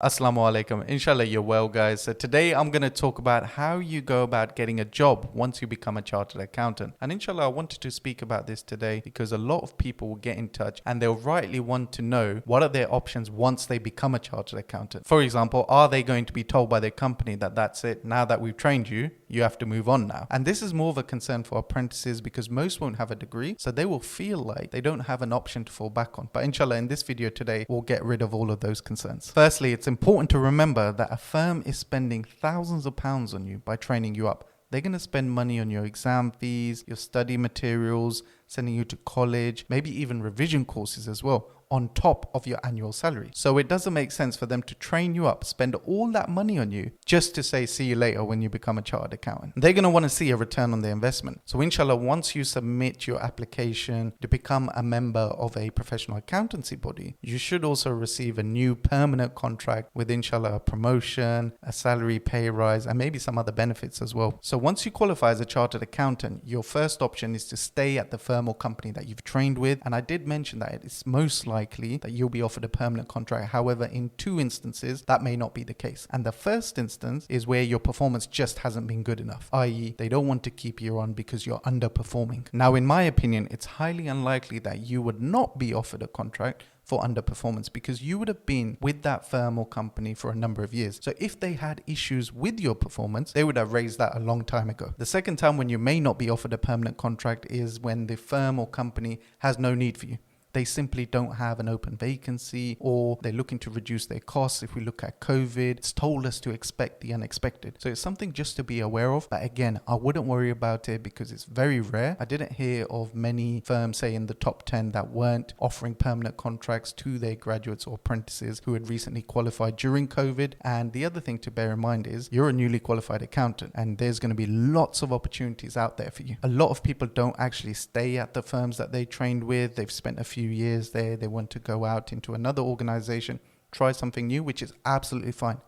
Assalamu alaikum. Inshallah, you're well, guys. So today I'm going to talk about how you go about getting a job once you become a chartered accountant. And inshallah, I wanted to speak about this today because a lot of people will get in touch and they'll rightly want to know what are their options once they become a chartered accountant. For example, are they going to be told by their company that that's it, now that we've trained you, you have to move on now? And this is more of a concern for apprentices because most won't have a degree, so they will feel like they don't have an option to fall back on. But inshallah, in this video today, we'll get rid of all of those concerns. Firstly, it's important to remember that a firm is spending thousands of pounds on you by training you up. They're going to spend money on your exam fees, your study materials, sending you to college, maybe even revision courses as well, on top of your annual salary. So it doesn't make sense for them to train you up, spend all that money on you just to say see you later when you become a chartered accountant. They're going to want to see a return on their investment. So inshallah, once you submit your application to become a member of a professional accountancy body, you should also receive a new permanent contract with inshallah a promotion, a salary pay rise, and maybe some other benefits as well. So once you qualify as a chartered accountant, your first option is to stay at the firm or company that you've trained with. And I did mention that it's most likely that you'll be offered a permanent contract. However, in two instances, that may not be the case. And the first instance is where your performance just hasn't been good enough, i.e. they don't want to keep you on because you're underperforming. Now, in my opinion, it's highly unlikely that you would not be offered a contract for underperformance because you would have been with that firm or company for a number of years. So if they had issues with your performance, they would have raised that a long time ago. The second time when you may not be offered a permanent contract is when the firm or company has no need for you. They simply don't have an open vacancy, or they're looking to reduce their costs. If we look at COVID, it's told us to expect the unexpected. So it's something just to be aware of. But again, I wouldn't worry about it because it's very rare. I didn't hear of many firms, say in the top 10, that weren't offering permanent contracts to their graduates or apprentices who had recently qualified during COVID. And the other thing to bear in mind is you're a newly qualified accountant and there's going to be lots of opportunities out there for you. A lot of people don't actually stay at the firms that they trained with. They've spent a few years there, they want to go out into another organization, try something new, which is absolutely fine.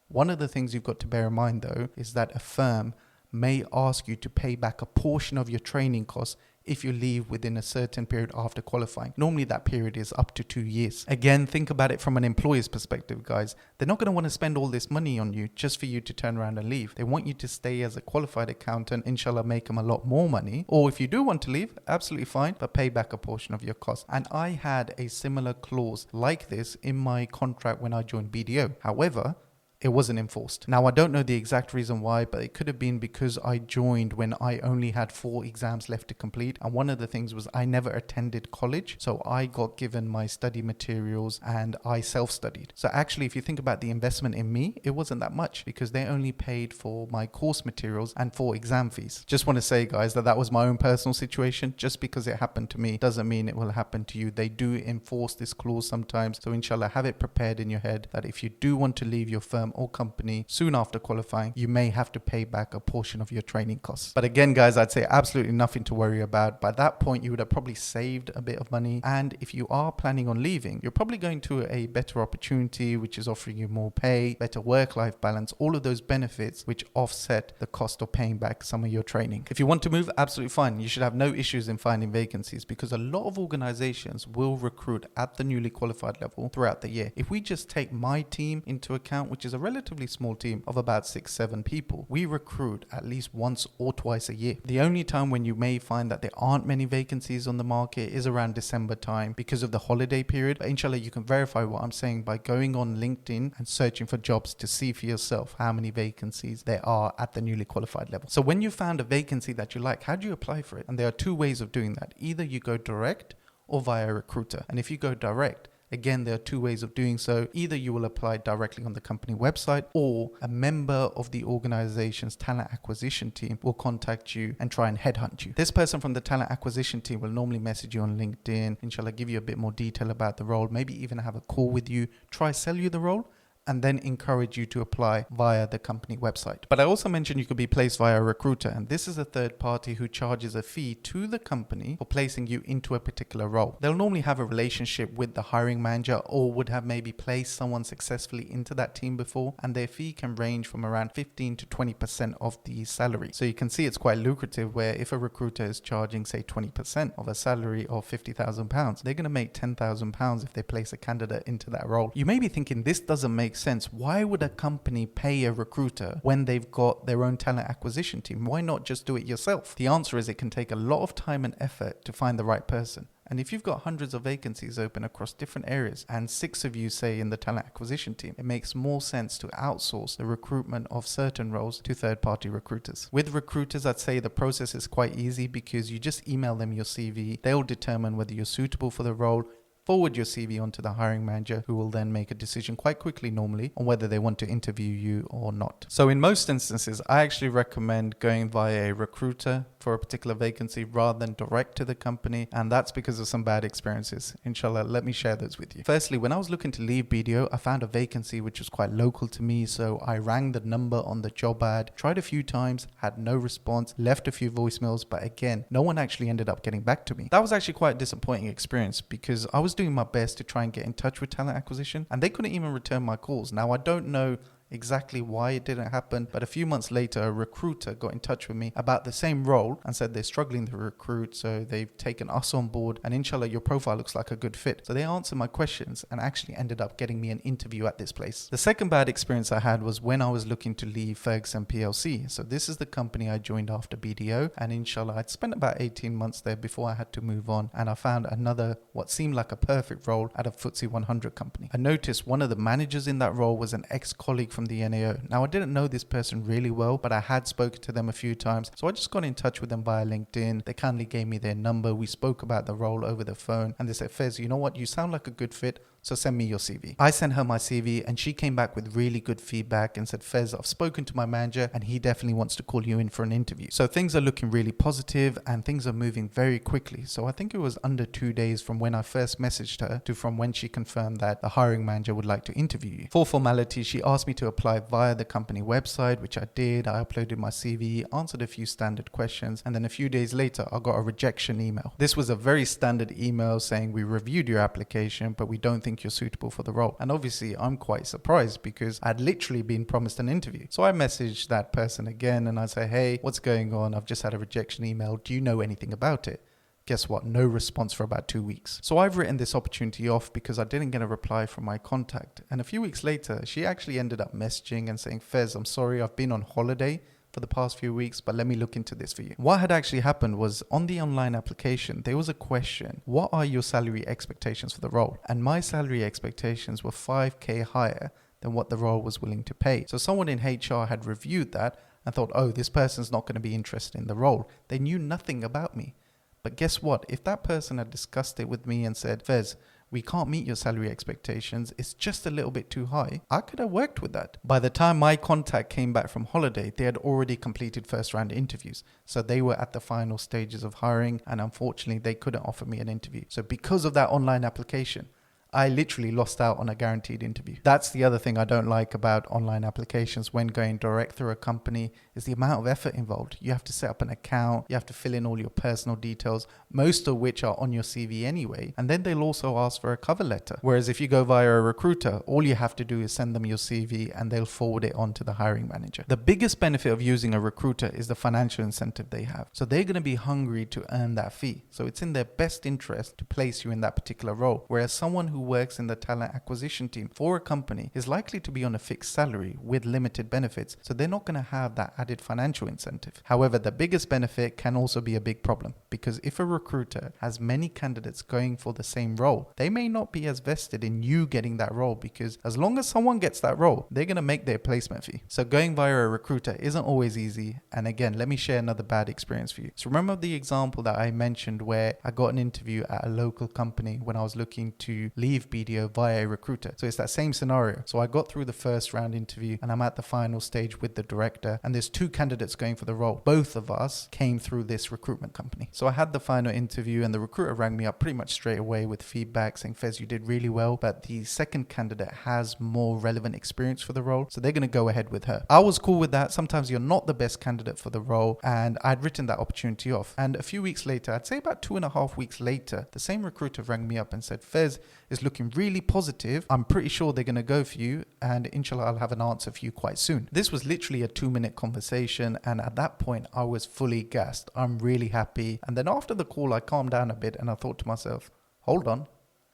One of the things you've got to bear in mind though is that a firm may ask you to pay back a portion of your training costs if you leave within a certain period after qualifying. Normally that period is up to 2 years. Again, think about it from an employer's perspective, guys. They're not going to want to spend all this money on you just for you to turn around and leave. They want you to stay as a qualified accountant, inshallah make them a lot more money. Or if you do want to leave, absolutely fine, but pay back a portion of your cost. And I had a similar clause like this in my contract when I joined BDO. However, it wasn't enforced. Now, I don't know the exact reason why, but it could have been because I joined when I only had 4 exams left to complete. And one of the things was I never attended college. So I got given my study materials and I self-studied. So actually, if you think about the investment in me, it wasn't that much because they only paid for my course materials and 4 exam fees. Just want to say, guys, that was my own personal situation. Just because it happened to me doesn't mean it will happen to you. They do enforce this clause sometimes. So inshallah, have it prepared in your head that if you do want to leave your firm or company soon after qualifying, you may have to pay back a portion of your training costs. But again, guys, I'd say absolutely nothing to worry about. By that point, you would have probably saved a bit of money. And if you are planning on leaving, you're probably going to a better opportunity, which is offering you more pay, better work-life balance, all of those benefits which offset the cost of paying back some of your training. If you want to move, absolutely fine. You should have no issues in finding vacancies because a lot of organizations will recruit at the newly qualified level throughout the year. If we just take my team into account, which is a relatively small team of about 6-7 people, we recruit at least once or twice a year. The only time when you may find that there aren't many vacancies on the market is around December time because of the holiday period. But inshallah, you can verify what I'm saying by going on LinkedIn and searching for jobs to see for yourself how many vacancies there are at the newly qualified level. So when you found a vacancy that you like, how do you apply for it? And there are 2 ways of doing that. Either you go direct or via a recruiter. And if you go direct, again, there are 2 ways of doing so. Either you will apply directly on the company website or a member of the organization's talent acquisition team will contact you and try and headhunt you. This person from the talent acquisition team will normally message you on LinkedIn, inshallah give you a bit more detail about the role, maybe even have a call with you, try sell you the role, and then encourage you to apply via the company website. But I also mentioned you could be placed via a recruiter, and this is a third party who charges a fee to the company for placing you into a particular role. They'll normally have a relationship with the hiring manager or would have maybe placed someone successfully into that team before, and their fee can range from around 15 to 20% of the salary. So you can see it's quite lucrative where if a recruiter is charging say 20% of a salary of £50,000, they're going to make £10,000 if they place a candidate into that role. You may be thinking this doesn't make make sense. Why would a company pay a recruiter when they've got their own talent acquisition team? Why not just do it yourself? The answer is it can take a lot of time and effort to find the right person. And if you've got hundreds of vacancies open across different areas and 6 of you say in the talent acquisition team, it makes more sense to outsource the recruitment of certain roles to third-party recruiters. With recruiters, I'd say the process is quite easy because you just email them your CV. They'll determine whether you're suitable for the role, forward your CV onto the hiring manager, who will then make a decision quite quickly normally on whether they want to interview you or not. So in most instances, I actually recommend going via a recruiter for a particular vacancy rather than direct to the company, and that's because of some bad experiences. Inshallah, let me share those with you. Firstly, when I was looking to leave BDO, I found a vacancy which was quite local to me, so I rang the number on the job ad, tried a few times, had no response, left a few voicemails, but again, no one actually ended up getting back to me. That was actually quite a disappointing experience because I was doing my best to try and get in touch with talent acquisition and they couldn't even return my calls. Now, I don't know exactly why it didn't happen, but a few months later a recruiter got in touch with me about the same role and said they're struggling to recruit, so they've taken us on board and inshallah your profile looks like a good fit. So they answered my questions and actually ended up getting me an interview at this place. The second bad experience I had was when I was looking to leave Ferguson PLC. So this is the company I joined after BDO, and inshallah I'd spent about 18 months there before I had to move on, and I found another what seemed like a perfect role at a FTSE 100 company. I noticed one of the managers in that role was an ex-colleague from the NAO. Now, I didn't know this person really well, but I had spoken to them a few times, so I just got in touch with them via LinkedIn. They kindly gave me their number. We spoke about the role over the phone, and they said, Fez, you know what, you sound like a good fit, so send me your CV. I sent her my CV and she came back with really good feedback and said, Fez, I've spoken to my manager and he definitely wants to call you in for an interview. So things are looking really positive and things are moving very quickly. So I think it was under 2 days from when I first messaged her to from when she confirmed that the hiring manager would like to interview you. For formality, she asked me to apply via the company website, which I did. I uploaded my CV, answered a few standard questions, and then a few days later, I got a rejection email. This was a very standard email saying, we reviewed your application, but we don't think you're suitable for the role. And obviously I'm quite surprised because I'd literally been promised an interview. So I messaged that person again and I say, hey, what's going on? I've just had a rejection email. Do you know anything about it? Guess what? No response for about 2 weeks. So I've written this opportunity off because I didn't get a reply from my contact. And a few weeks later, she actually ended up messaging and saying, Fez, I'm sorry, I've been on holiday for the past few weeks, but let me look into this for you. What had actually happened was on the online application, there was a question, what are your salary expectations for the role? And my salary expectations were 5k higher than what the role was willing to pay. So someone in HR had reviewed that and thought, oh, this person's not going to be interested in the role. They knew nothing about me. But guess what? If that person had discussed it with me and said, Fez, we can't meet your salary expectations, it's just a little bit too high, I could have worked with that. By the time my contact came back from holiday, they had already completed first round interviews. So they were at the final stages of hiring and unfortunately they couldn't offer me an interview. So because of that online application, I literally lost out on a guaranteed interview. That's the other thing I don't like about online applications when going direct through a company is the amount of effort involved. You have to set up an account, you have to fill in all your personal details, most of which are on your CV anyway. And then they'll also ask for a cover letter. Whereas if you go via a recruiter, all you have to do is send them your CV and they'll forward it on to the hiring manager. The biggest benefit of using a recruiter is the financial incentive they have. So they're going to be hungry to earn that fee. So it's in their best interest to place you in that particular role. Whereas someone who works in the talent acquisition team for a company is likely to be on a fixed salary with limited benefits, so they're not going to have that added financial incentive. However, the biggest benefit can also be a big problem because if a recruiter has many candidates going for the same role, they may not be as vested in you getting that role because as long as someone gets that role, they're going to make their placement fee. So going via a recruiter isn't always easy. And again, let me share another bad experience for you. So remember the example that I mentioned where I got an interview at a local company when I was looking to leave BDO via a recruiter. So it's that same scenario. So I got through the first round interview and I'm at the final stage with the director and there's 2 candidates going for the role. Both of us came through this recruitment company. So I had the final interview and the recruiter rang me up pretty much straight away with feedback saying, Fez, you did really well, but the second candidate has more relevant experience for the role. So they're going to go ahead with her. I was cool with that. Sometimes you're not the best candidate for the role and I'd written that opportunity off. And a few weeks later, I'd say about 2.5 weeks later, the same recruiter rang me up and said, Fez, it's looking really positive. I'm pretty sure they're going to go for you and inshallah I'll have an answer for you quite soon. This was literally a 2-minute conversation and at that point I was fully gassed. I'm really happy. And then after the call I calmed down a bit and I thought to myself, hold on,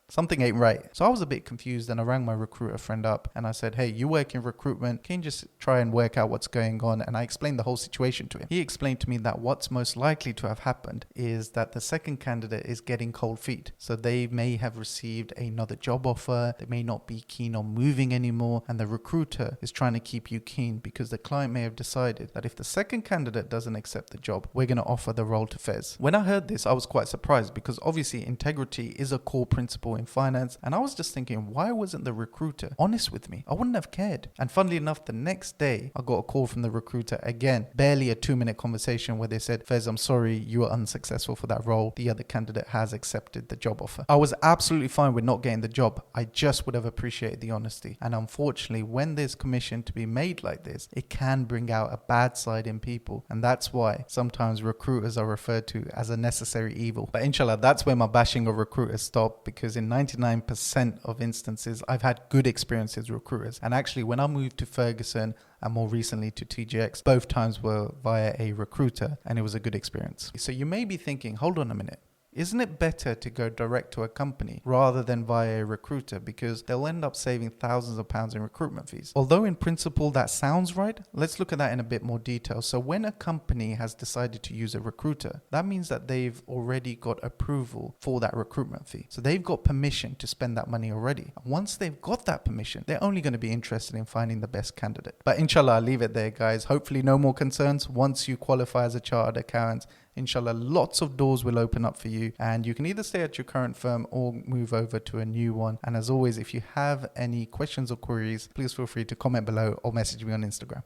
Something ain't right. So I was a bit confused and I rang my recruiter friend up and I said, hey, you work in recruitment. Can you just try and work out what's going on? And I explained the whole situation to him. He explained to me that what's most likely to have happened is that the second candidate is getting cold feet. So they may have received another job offer. They may not be keen on moving anymore. And the recruiter is trying to keep you keen because the client may have decided that if the second candidate doesn't accept the job, we're going to offer the role to Fez. When I heard this, I was quite surprised because obviously integrity is a core principle in finance. And I was just thinking, why wasn't the recruiter honest with me? I wouldn't have cared. And funnily enough, the next day I got a call from the recruiter again, barely a 2-minute conversation where they said, Fez, I'm sorry, you were unsuccessful for that role. The other candidate has accepted the job offer. I was absolutely fine with not getting the job. I just would have appreciated the honesty. And unfortunately, when there's commission to be made like this, it can bring out a bad side in people. And that's why sometimes recruiters are referred to as a necessary evil. But inshallah, that's where my bashing of recruiters stopped, because in 99% of instances, I've had good experiences with recruiters. And actually, when I moved to Ferguson and more recently to TJX, both times were via a recruiter and it was a good experience. So you may be thinking, hold on a minute. Isn't it better to go direct to a company rather than via a recruiter, because they'll end up saving thousands of pounds in recruitment fees? Although in principle that sounds right, let's look at that in a bit more detail. So when a company has decided to use a recruiter, that means that they've already got approval for that recruitment fee. So they've got permission to spend that money already. And once they've got that permission, they're only going to be interested in finding the best candidate. But inshallah, I'll leave it there, guys. Hopefully no more concerns. Once you qualify as a chartered accountant, inshallah, lots of doors will open up for you and you can either stay at your current firm or move over to a new one. And as always, if you have any questions or queries, please feel free to comment below or message me on Instagram.